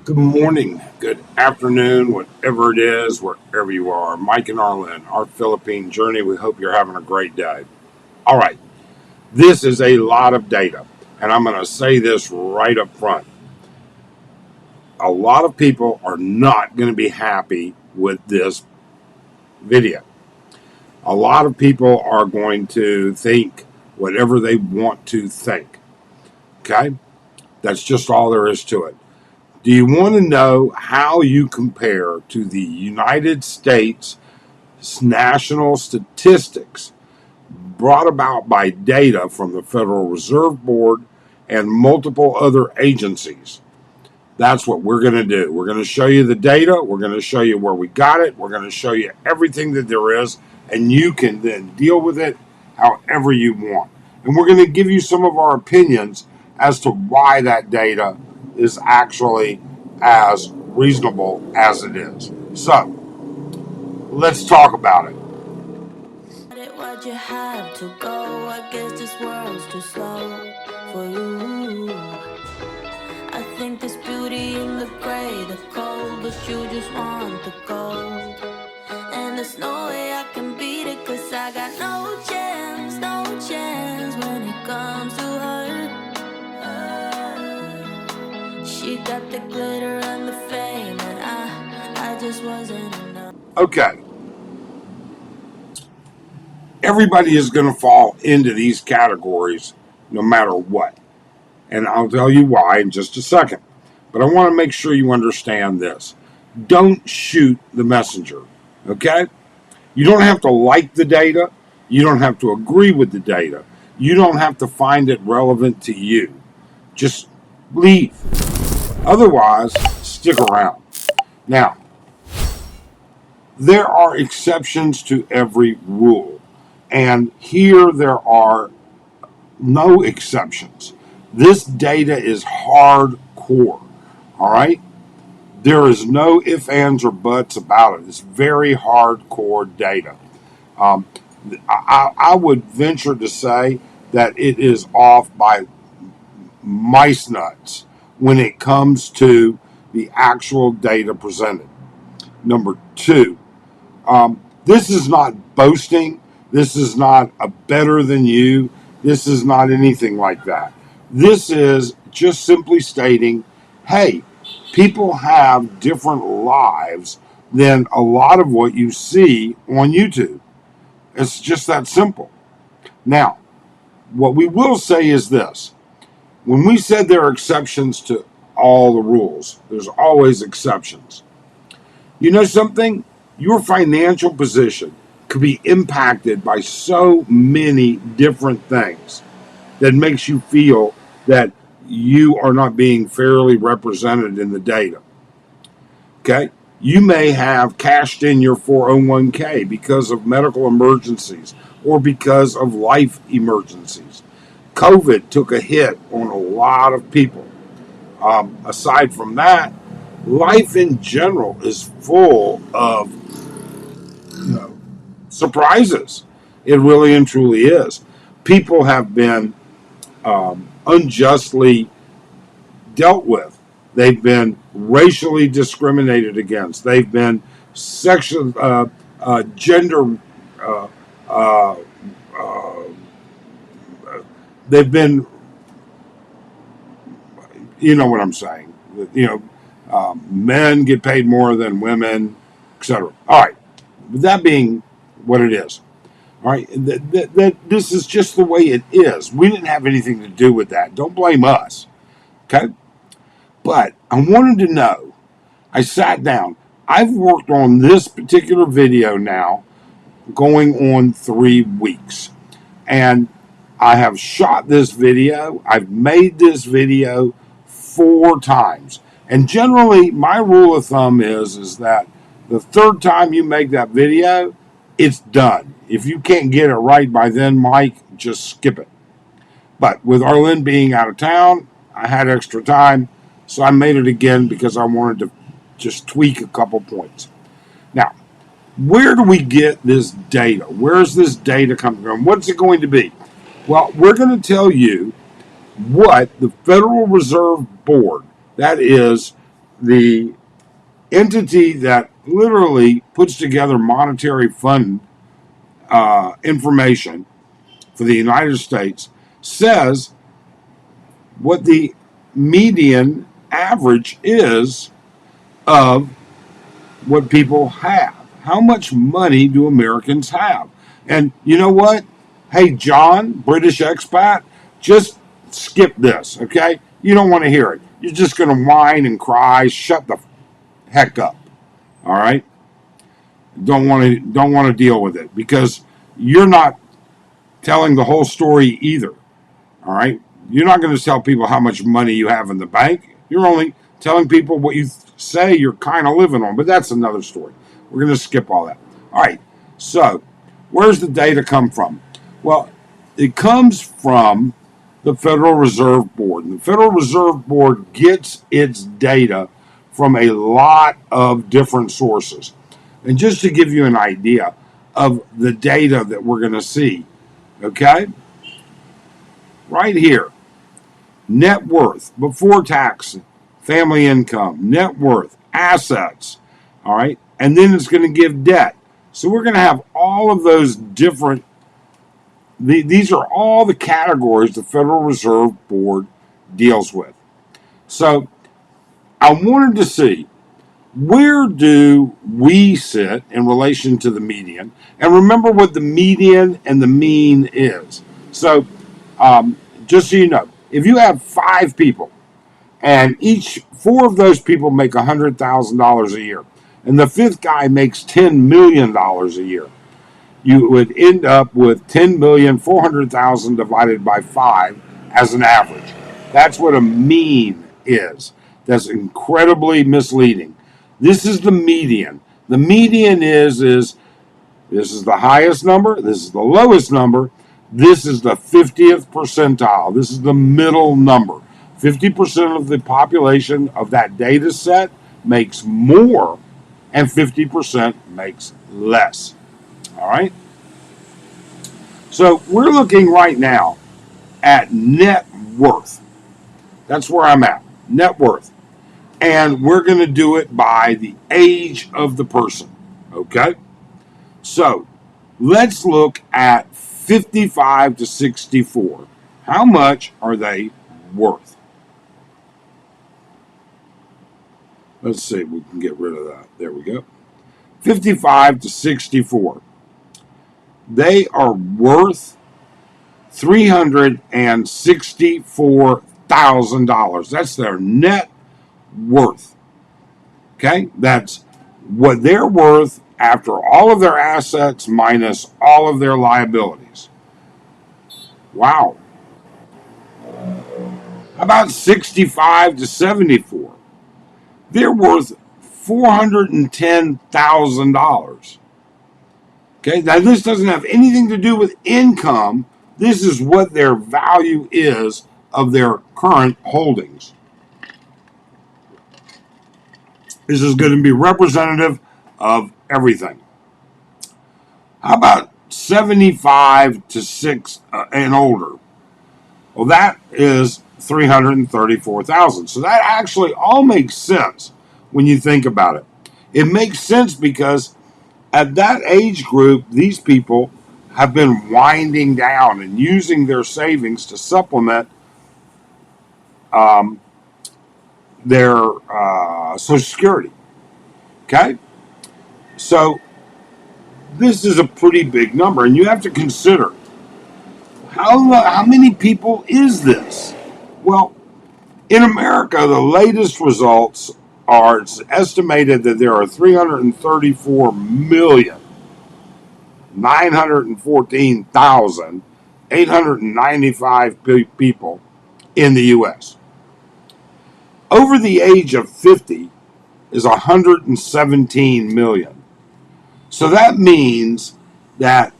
Good morning, good afternoon, whatever it is, wherever you are. Mike and Arlen, our Philippine journey. We hope you're having a great day. All right, this is a lot of data, and I'm going to say this right up front. A lot of people are not going to be happy with this video. A lot of people are going to think whatever they want to think. Okay? That's just all there is to it. Do you want to know how you compare to the United States national statistics brought about by data from the Federal Reserve Board and multiple other agencies? That's what we're going to do. We're going to show you the data. We're going to show you where we got it. We're going to show you everything that there is, and you can then deal with it however you want. And we're going to give you some of our opinions as to why that data is actually as reasonable as it is. So, let's talk about it. Why'd you have to go? I guess this world's too slow for you. I think there's beauty in the gray, the cold, but you just want the gold. And there's no way I can beat it, cause I got no chance, no chance when it comes to her. She got the glitter and the fame, and I just wasn't enough. Okay. Everybody is going to fall into these categories no matter what. And I'll tell you why in just a second. But I want to make sure you understand this. Don't shoot the messenger, okay? You don't have to like the data. You don't have to agree with the data. You don't have to find it relevant to you. Just leave. Otherwise, stick around. Now, there are exceptions to every rule. And here there are no exceptions. This data is hardcore. All right? There is no ifs, ands, or buts about it. It's very hardcore data. Um, I would venture to say that it is off by mice nuts when it comes to the actual data presented. Number two, this is not boasting. This is not a better than you. This is not anything like that. This is just simply stating, hey, people have different lives than a lot of what you see on YouTube. It's just that simple. Now, what we will say is this. When we said there are exceptions to all the rules, there's always exceptions. You know something? Your financial position could be impacted by so many different things that makes you feel that you are not being fairly represented in the data. Okay? You may have cashed in your 401k because of medical emergencies or because of life emergencies. COVID took a hit on a lot of people. Aside from that, life in general is full of surprises. It really and truly is. People have been unjustly dealt with. They've been racially discriminated against. They've been sexual, gender. Uh, uh, uh, they've been, you know what I'm saying. Men get paid more than women, etc. All right. That being what it is. All right, this is just the way it is. We didn't have anything to do with that. Don't blame us. Okay? But I wanted to know. I sat down. I've worked on this particular video now going on 3 weeks. And I have shot this video. I've made this video 4 times. And generally, my rule of thumb is that the third time you make that video, it's done. If you can't get it right by then, Mike, just skip it. But with Arlen being out of town, I had extra time, so I made it again because I wanted to just tweak a couple points. Now, where do we get this data? Where's this data coming from? What's it going to be? Well, we're going to tell you what the Federal Reserve Board, that is the entity that literally puts together monetary fund information for the United States, says what the median average is of what people have. How much money do Americans have? And you know what? Hey, John, British expat, just skip this, okay? You don't want to hear it. You're just going to whine and cry. Shut the heck up, all right? Don't want to deal with it because you're not telling the whole story either. All right. You're not going to tell people how much money you have in the bank. You're only telling people what you say you're kind of living on. But that's another story. We're going to skip all that. All right. So, where's the data come from? Well, it comes from the Federal Reserve Board. And the Federal Reserve Board gets its data from a lot of different sources. And just to give you an idea of the data that we're going to see, okay? Right here, net worth before tax, family income, net worth, assets, all right? And then it's going to give debt. So we're going to have all of those different, these are all the categories the Federal Reserve Board deals with. So I wanted to see, where do we sit in relation to the median? And remember what the median and the mean is. So just so you know, if you have 5 people and each 4 of those people make $100,000 a year and the 5th guy makes $10 million a year, you would end up with 10,400,000 divided by 5 as an average. That's what a mean is. That's incredibly misleading. This is the median. The median is this is the highest number, this is the lowest number, this is the 50th percentile, this is the middle number. 50% of the population of that data set makes more and 50% makes less. All right? So we're looking right now at net worth. That's where I'm at, net worth. And we're going to do it by the age of the person. Okay? So let's look at 55 to 64. How much are they worth? Let's see if we can get rid of that. There we go. 55 to 64. They are worth $364,000. That's their net worth. Okay? That's what they're worth after all of their assets minus all of their liabilities. Wow. How about 65 to 74? They're worth $410,000. Okay, now this doesn't have anything to do with income. This is what their value is of their current holdings. This is going to be representative of everything. How about 75 to 6 and older? Well, that is 334,000. So that actually all makes sense when you think about it. It makes sense because at that age group, these people have been winding down and using their savings to supplement their Social Security. Okay? So this is a pretty big number, and you have to consider how many people is this? Well, in America, the latest results are it's estimated that there are 334,914,895 people in the U.S. Over the age of 50 is 117 million. So that means that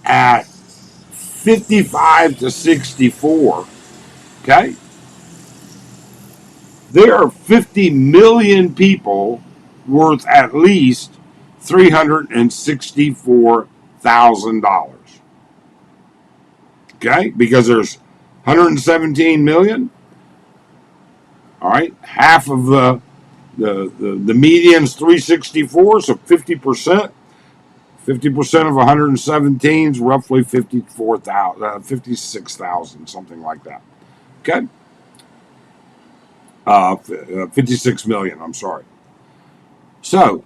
at 55 to 64, okay, there are 50 million people worth at least $364,000. Okay, because there's 117 million. All right, half of the The median's 364, so 50%. 50% of 117 is roughly 54,000, 56,000, something like that. Okay, 56 million. I'm sorry. So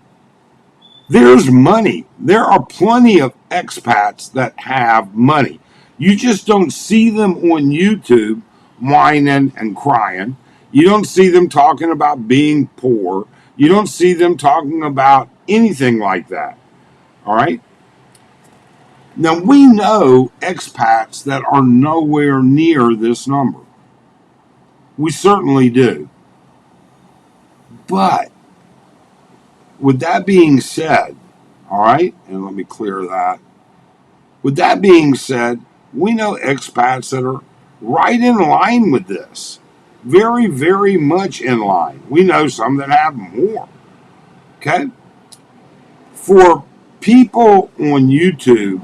there's money. There are plenty of expats that have money. You just don't see them on YouTube whining and crying. You don't see them talking about being poor. You don't see them talking about anything like that. All right. Now, we know expats that are nowhere near this number. We certainly do. But with that being said, all right, and let me clear that. With that being said, we know expats that are right in line with this. Very, very much in line. We know some that have more. Okay? For people on YouTube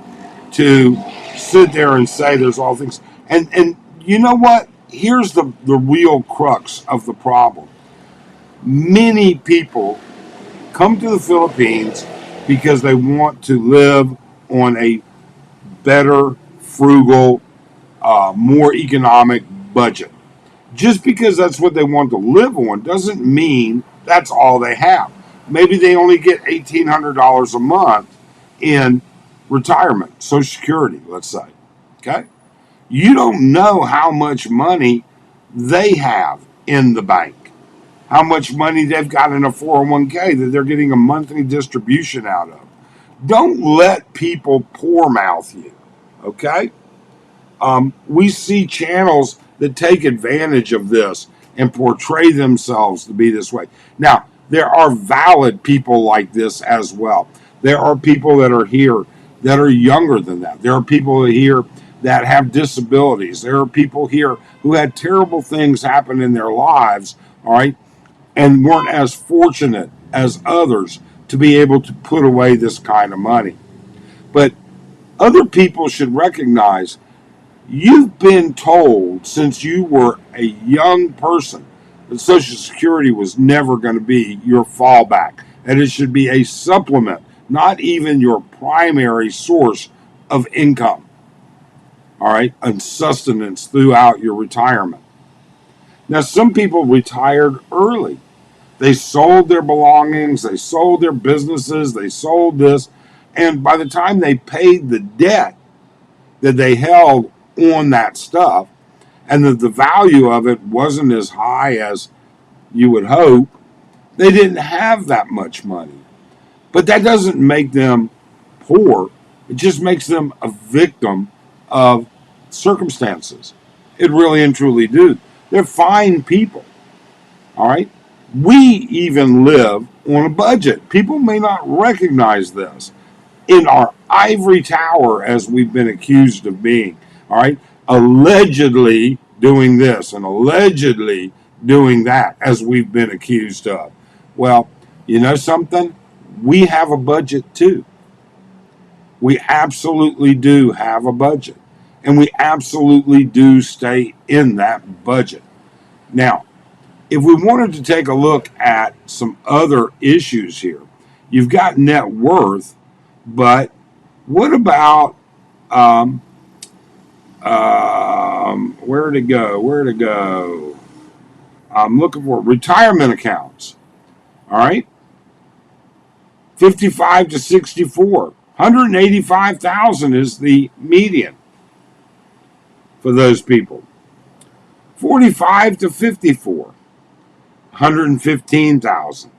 to sit there and say there's all things, and you know what? Here's the real crux of the problem. Many people come to the Philippines because they want to live on a better, frugal, more economic budget. Just because that's what they want to live on doesn't mean that's all they have. Maybe they only get $1,800 a month in retirement, Social Security, let's say. Okay? You don't know how much money they have in the bank, how much money they've got in a 401k that they're getting a monthly distribution out of. Don't let people poor mouth you. Okay? We see channels that take advantage of this and portray themselves to be this way. Now, there are valid people like this as well. There are people that are here that are younger than that. There are people here that have disabilities. There are people here who had terrible things happen in their lives, all right, and weren't as fortunate as others to be able to put away this kind of money. But other people should recognize you've been told since you were a young person that Social Security was never going to be your fallback, and it should be a supplement, not even your primary source of income, all right, and sustenance throughout your retirement. Now, some people retired early. They sold their belongings, they sold their businesses, they sold this, and by the time they paid the debt that they held on that stuff, and that the value of it wasn't as high as you would hope, they didn't have that much money. But that doesn't make them poor. It just makes them a victim of circumstances. It really and truly do. They're fine people. All right? We even live on a budget. People may not recognize this. In our ivory tower, as we've been accused of being, all right, allegedly doing this and allegedly doing that, as we've been accused of. Well, you know something? We have a budget too. We absolutely do have a budget. And we absolutely do stay in that budget. Now, if we wanted to take a look at some other issues here, you've got net worth, but what about where to go? Where to go? I'm looking for retirement accounts. All right, 55 to 64, 185,000 is the median for those people. 45 to 54, 115,000.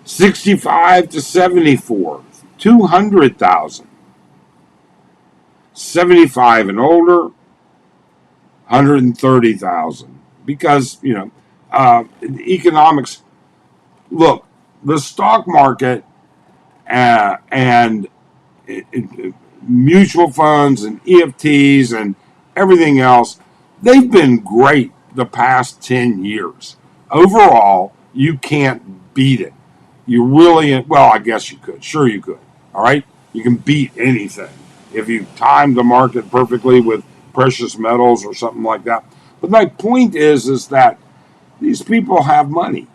65 to 74, 200,000. 75 and older, 130,000. Because, economics, look, the stock market and mutual funds and EFTs and everything else, they've been great the past 10 years. Overall, you can't beat it. You really, well, I guess you could. Sure, you could. All right? You can beat anything if you time the market perfectly with precious metals or something like that. But my point is that These people have money.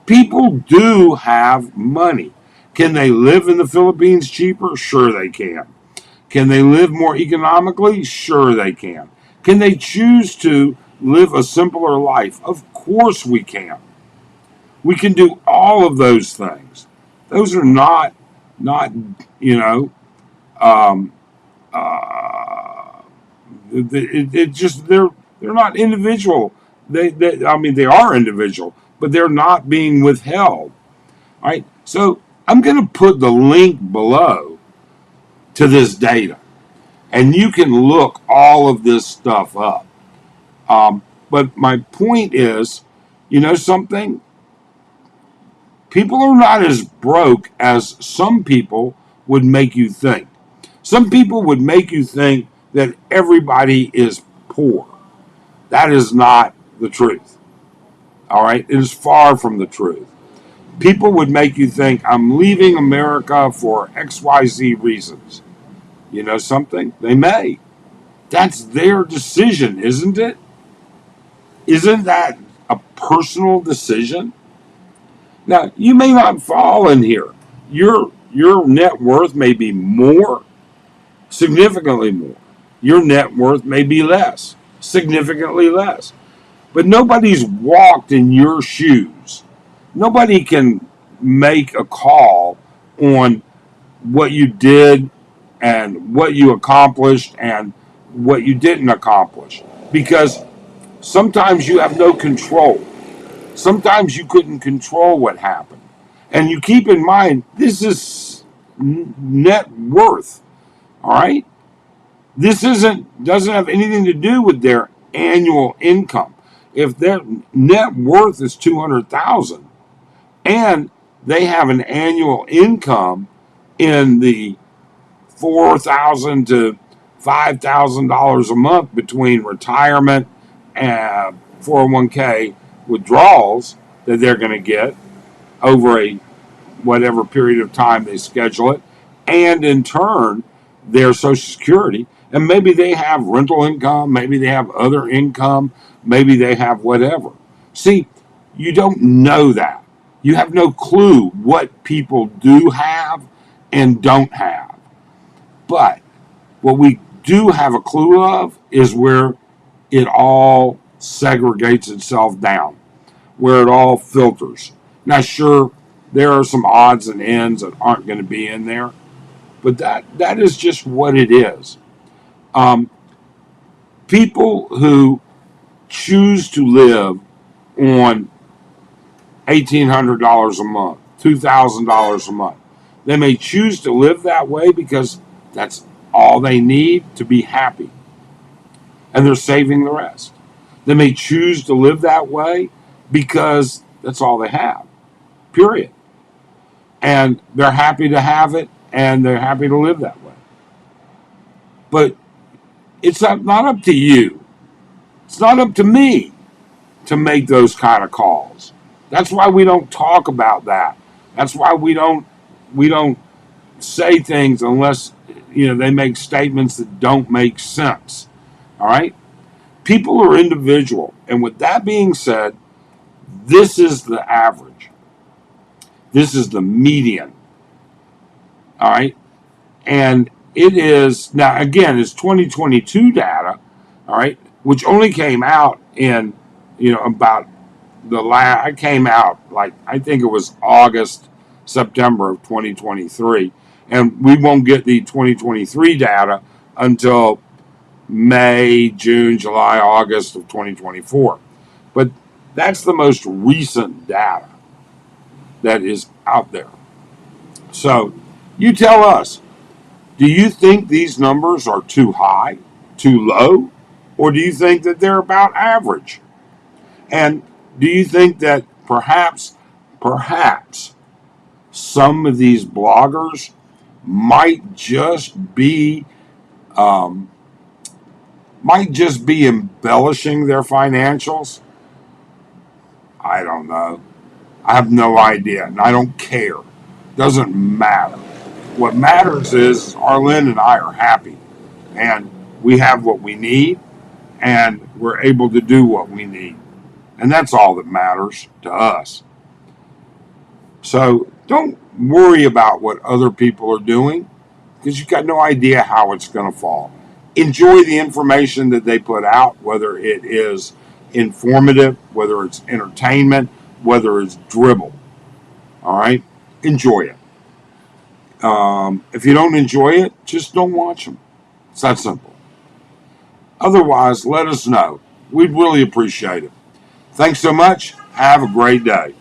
People do have money. Can they live in the Philippines cheaper? Sure they can. Can they live more economically? Sure they can. Can they choose to live a simpler life? Of course we can. We can do all of those things. Those are not you know um, uh, it just they're not individual. They I mean they are individual, but they're not being withheld. Right. So I'm going to put the link below to this data, and you can look all of this stuff up. But my point is, you know something? People are not as broke as some people would make you think. Some people would make you think that everybody is poor. That is not the truth. All right? It is far from the truth. People would make you think I'm leaving America for XYZ reasons. You know something? They may. That's their decision, isn't it? Isn't that a personal decision? Now, you may not fall in here. Your net worth may be more, significantly more. Your net worth may be less, significantly less. But nobody's walked in your shoes. Nobody can make a call on what you did and what you accomplished and what you didn't accomplish because sometimes you have no control. Sometimes you couldn't control what happened. And you keep in mind, this is net worth, all right? This doesn't have anything to do with their annual income. If their net worth is 200,000 and they have an annual income in the 4,000 to $5,000 a month between retirement and 401k withdrawals that they're going to get over a whatever period of time they schedule it, and in turn their Social Security, and maybe they have rental income, maybe they have other income, maybe they have whatever. See, you don't know that. You have no clue what people do have and don't have. But what we do have a clue of is where it all segregates itself down, where it all filters. Now, sure, there are some odds and ends that aren't going to be in there, but that is just what it is. Um, People who choose to live on $1,800 a month, $2,000 a month, they may choose to live that way because that's all they need to be happy, and they're saving the rest. They may choose to live that way because that's all they have, period. And they're happy to have it, and they're happy to live that way. But it's not up to you. It's not up to me to make those kind of calls. That's why we don't talk about that. That's why we don't say things unless they make statements that don't make sense. All right? People are individual. And with that being said, this is the average. This is the median. All right? And it is, now again, it's 2022 data, all right, which only came out in, about I came out like, I think it was August, September of 2023. And we won't get the 2023 data until May, June, July, August of 2024. But that's the most recent data that is out there. So you tell us, do you think these numbers are too high, too low, or do you think that they're about average? And do you think that perhaps some of these bloggers might just be um, embellishing their financials? I don't know. I have no idea, and I don't care. Doesn't matter. What matters is Arlen and I are happy, and we have what we need, and we're able to do what we need. And that's all that matters to us. So don't worry about what other people are doing because you've got no idea how it's going to fall. Enjoy the information that they put out, whether it is informative, whether it's entertainment, whether it's dribble. All right? Enjoy it. If you don't enjoy it, just don't watch them. It's that simple. Otherwise, let us know. We'd really appreciate it. Thanks so much. Have a great day.